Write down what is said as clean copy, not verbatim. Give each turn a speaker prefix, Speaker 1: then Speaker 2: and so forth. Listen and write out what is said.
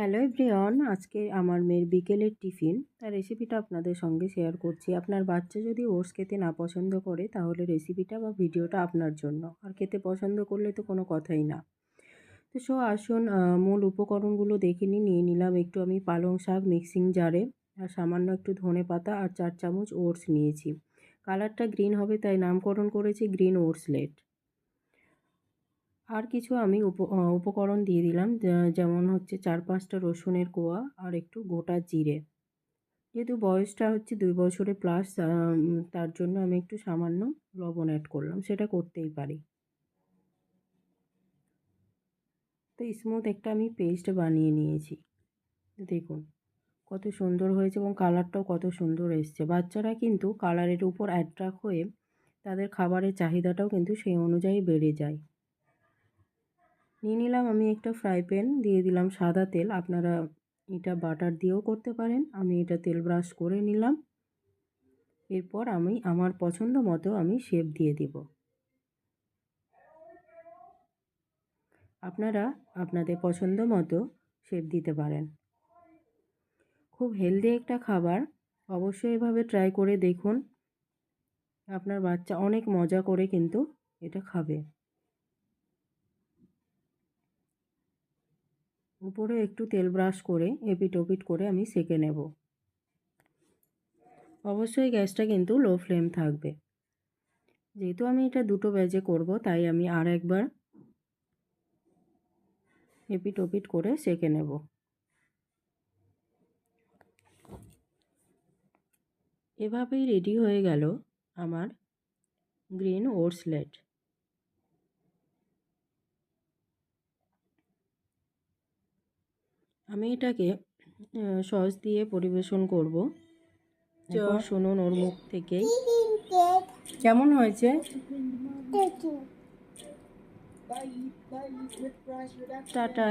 Speaker 1: Hello everyone, আজকে আমার মেয়ের বিকেলের টিফিন তার রেসিপিটা আপনাদের সঙ্গে শেয়ার করছি। আপনার বাচ্চা যদি ওটস খেতে না পছন্দ করে তাহলে রেসিপিটা বা ভিডিওটা আপনার জন্য, আর খেতে পছন্দ করলে তো কোনো কথাই না। তো আসুন মূল উপকরণগুলো দেখে নিয়ে নিলাম একটু আমি পালং শাক মিক্সিং জারে, আর সামান্য একটু ধনে পাতা আর 4 চামচ ওটস নিয়েছি। কালারটা গ্রিন হবে তাই নামকরণ করেছি গ্রিন ওটসলেট। আর কিছু আমি উপকরণ দিয়ে দিলাম, যেমন হচ্ছে 4-5টা রসুনের কোয়া আর একটু গোটা জিরে। যেহেতু বয়সটা হচ্ছে 2 বছরের প্লাস, তার জন্য আমি একটু সামান্য লবণ অ্যাড করলাম, সেটা করতেই পারি। তো স্মুথ একটা আমি পেস্ট বানিয়ে নিয়েছি। দেখুন কত সুন্দর হয়েছে এবং কালারটাও কত সুন্দর এসছে। বাচ্চারা কিন্তু কালারের উপর অ্যাট্রাক্ট হয়ে তাদের খাবারের চাহিদাটাও কিন্তু সেই অনুযায়ী বেড়ে যায়। নিয়ে নিলাম আমি একটা ফ্রাই প্যান, দিয়ে দিলাম সাদা তেল। আপনারা এটা বাটার দিয়েও করতে পারেন। আমি এটা তেল ব্রাশ করে নিলাম। এরপর আমি আমার পছন্দ মতো আমি শেপ দিয়ে দিব। আপনারা আপনাদের পছন্দ মতো শেপ দিতে পারেন। খুব হেলদি একটা খাবার, অবশ্যই এভাবে ট্রাই করে দেখুন। আপনার বাচ্চা অনেক মজা করে কিন্তু এটা খাবে। উপরে একটু তেল ব্রাশ করে এপিট ওপিট করে আমি সেঁকে নেব। অবশ্যই গ্যাসটা কিন্তু লো ফ্লেম থাকবে। যেহেতু আমি এটা 2টো ব্যাচে করব তাই আমি আর একবার এপিট ওপিট করে সেঁকে নেব। এভাবেই রেডি হয়ে গেল আমার গ্রিন ওটসলেট। আমি এটাকে সস দিয়ে পরিবেশন করব। এখন শুনুন ওর মুখ থেকেই কেমন হয়েছে। টাটা।